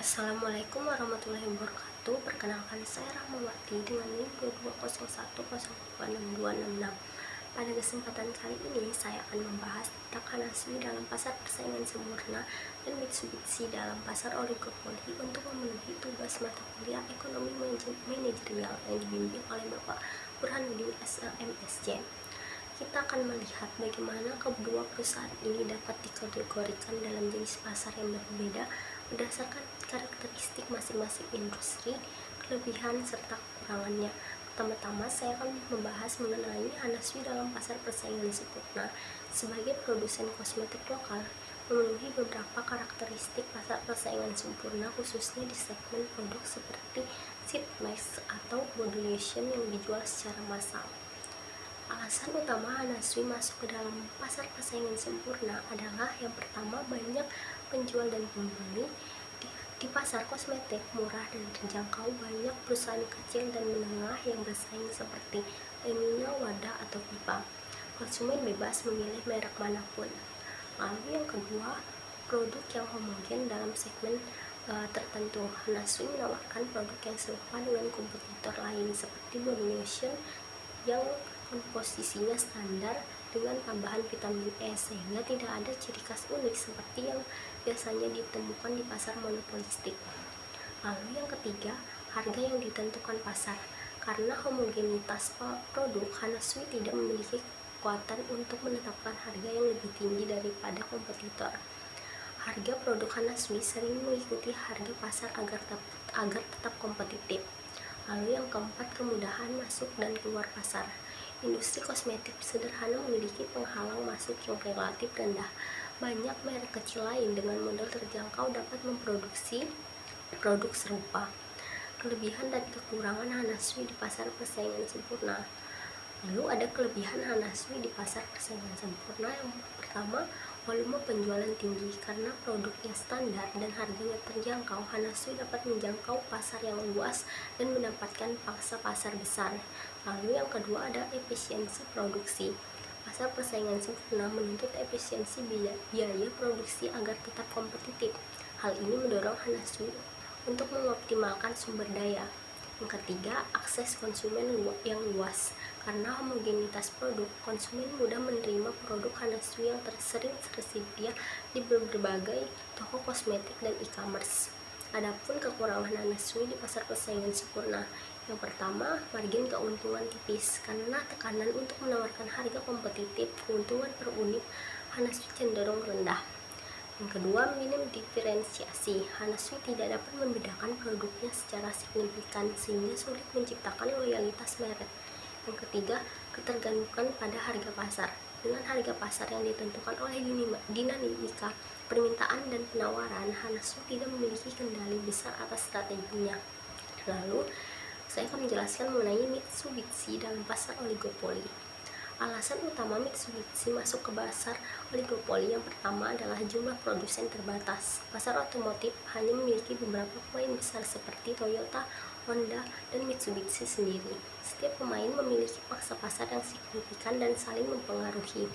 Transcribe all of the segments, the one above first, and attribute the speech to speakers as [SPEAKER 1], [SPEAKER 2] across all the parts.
[SPEAKER 1] Assalamualaikum warahmatullahi wabarakatuh. Perkenalkan, saya Rahmawati dengan NIM 2201026266. Pada kesempatan kali ini saya akan membahas tentang Hanashi dalam pasar persaingan sempurna dan Mitsubishi dalam pasar oligopoli untuk memenuhi tugas mata kuliah ekonomi manajerial yang dibimbing oleh Bapak Burhanuddin SMSC. Kita akan melihat bagaimana kedua perusahaan ini dapat dikategorikan dalam jenis pasar yang berbeda berdasarkan karakteristik masing-masing industri, kelebihan, serta kekurangannya. Pertama-tama saya akan membahas mengenai Hanashi dalam pasar persaingan sempurna. Sebagai produsen kosmetik lokal, memenuhi beberapa karakteristik pasar persaingan sempurna khususnya di segmen produk seperti sheet mask atau body lotion yang dijual secara massal. Alasan utama Hanashi masuk ke dalam pasar persaingan sempurna adalah yang pertama, banyak penjual dan pembeli. Di pasar kosmetik murah dan terjangkau, banyak perusahaan kecil dan menengah yang bersaing seperti Emina, Wadah, atau Pipa. Konsumen bebas memilih merek manapun. Lalu yang kedua, produk yang homogen dalam segmen tertentu. Hanashi menawarkan produk yang serupa dengan kompetitor lain seperti body lotion yang komposisinya standar dengan tambahan vitamin E sehingga tidak ada ciri khas unik seperti yang biasanya ditemukan di pasar monopolistik. Lalu yang ketiga, harga yang ditentukan pasar. Karena homogenitas produk, Hanashi tidak memiliki kekuatan untuk menetapkan harga yang lebih tinggi daripada kompetitor. Harga produk Hanashi sering mengikuti harga pasar agar tetap kompetitif. Lalu yang keempat, kemudahan masuk dan keluar pasar. Industri kosmetik sederhana memiliki penghalang masuk yang relatif rendah. Banyak merek kecil lain dengan modal terjangkau dapat memproduksi produk serupa. Kelebihan dan kekurangan Hanashi di pasar persaingan sempurna. Lalu ada kelebihan Hanashi di pasar persaingan sempurna. Yang pertama, volume penjualan tinggi. Karena produknya standar dan harganya terjangkau, Hanashi dapat menjangkau pasar yang luas dan mendapatkan pangsa pasar besar. Lalu yang kedua ada efisiensi produksi. Pasar persaingan sempurna menuntut efisiensi biaya produksi agar tetap kompetitif. Hal ini mendorong Hanashi untuk mengoptimalkan sumber daya. Yang ketiga, akses konsumen yang luas. Karena homogenitas produk, konsumen mudah menerima produk Hanashi yang sering tersedia di berbagai toko kosmetik dan e-commerce. Adapun kekurangan Hanashi di pasar persaingan sempurna. Yang pertama, margin keuntungan tipis. Karena tekanan untuk menawarkan harga kompetitif, keuntungan per unit Hanashi cenderung rendah. Yang kedua, minim diferensiasi. Hanashi tidak dapat membedakan produknya secara signifikan sehingga sulit menciptakan loyalitas merek. Yang ketiga, ketergantungan pada harga pasar. Dengan harga pasar yang ditentukan oleh dinamika permintaan dan penawaran, Hanashi tidak memiliki kendali besar atas strateginya. Lalu, saya akan menjelaskan mengenai Mitsubishi dalam pasar oligopoli. Alasan utama Mitsubishi masuk ke pasar oligopoli yang pertama adalah jumlah produsen terbatas. Pasar otomotif hanya memiliki beberapa pemain besar seperti Toyota, Honda, dan Mitsubishi sendiri. Setiap pemain memiliki pangsa pasar yang signifikan dan saling mempengaruhi.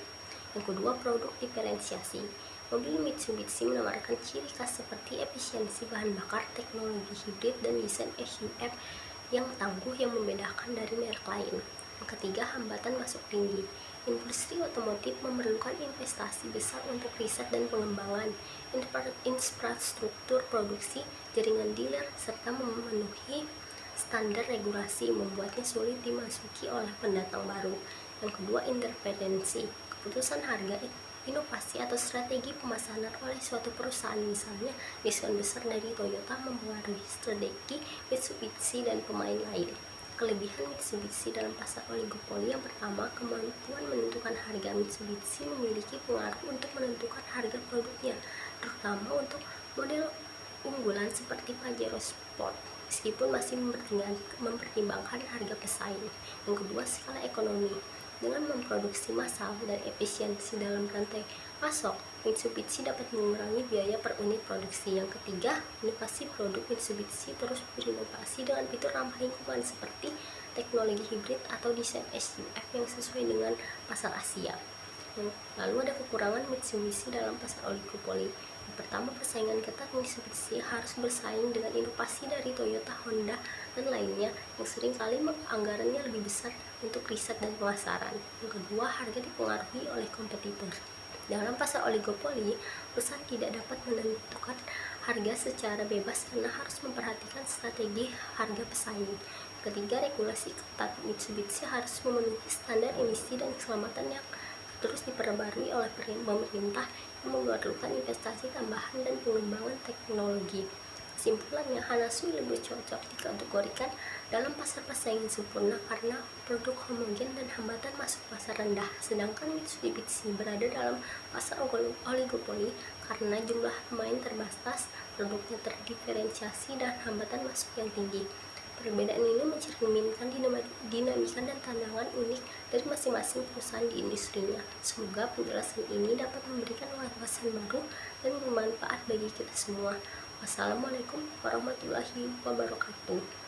[SPEAKER 1] Yang kedua, produk diferensiasi. Mobil Mitsubishi menawarkan ciri khas seperti efisiensi bahan bakar, teknologi hibrid, dan desain SUV yang tangguh yang membedakan dari merek lain. Yang ketiga, hambatan masuk tinggi. Industri otomotif memerlukan investasi besar untuk riset dan pengembangan, infrastruktur produksi, jaringan dealer, serta memenuhi standar regulasi membuatnya sulit dimasuki oleh pendatang baru. Yang kedua, intervensi. Keputusan harga, inovasi atau strategi pemasaran oleh suatu perusahaan, misalnya diskon besar dari Toyota, mempengaruhi strategi Mitsubishi dan pemain lain. Kelebihan Mitsubishi dalam pasar oligopoli. Yang pertama, kemampuan menentukan harga. Mitsubishi memiliki pengaruh untuk menentukan harga produknya, terutama untuk model unggulan seperti Pajero Sport, meskipun masih mempertimbangkan harga pesaing. Yang kedua, skala ekonomi. Dengan memproduksi massal dan efisiensi dalam rantai pasok, Mitsubishi dapat mengurangi biaya per unit produksi. Yang ketiga, inovasi produk. Mitsubishi terus berinovasi dengan fitur ramah lingkungan seperti teknologi hibrid atau desain SUV yang sesuai dengan pasar Asia. Lalu ada kekurangan Mitsubishi dalam pasar oligopoli. Yang pertama, persaingan ketat. Mitsubishi harus bersaing dengan inovasi dari Toyota, Honda, dan lainnya yang seringkali anggarannya lebih besar untuk riset dan pemasaran. Yang kedua, harga dipengaruhi oleh kompetitor. Dalam pasar oligopoli, perusahaan tidak dapat menentukan harga secara bebas karena harus memperhatikan strategi harga pesaing. Ketiga, regulasi ketat. Mitsubishi harus memenuhi standar emisi dan keselamatan yang terus diperbarui oleh pemerintah yang memerlukan investasi tambahan dan pengembangan teknologi. Kesimpulannya, Hanasu lebih cocok dikategorikan dalam pasar persaingan sempurna karena produk homogen dan hambatan masuk pasar rendah, sedangkan Mitsubishi berada dalam pasar oligopoli karena jumlah pemain terbatas, produknya terdiferensiasi, dan hambatan masuk yang tinggi. Perbedaan ini mencerminkan dinamika dan tantangan unik dari masing-masing perusahaan di industrinya. Semoga penjelasan ini dapat memberikan wawasan baru dan bermanfaat bagi kita semua. Wassalamualaikum warahmatullahi wabarakatuh.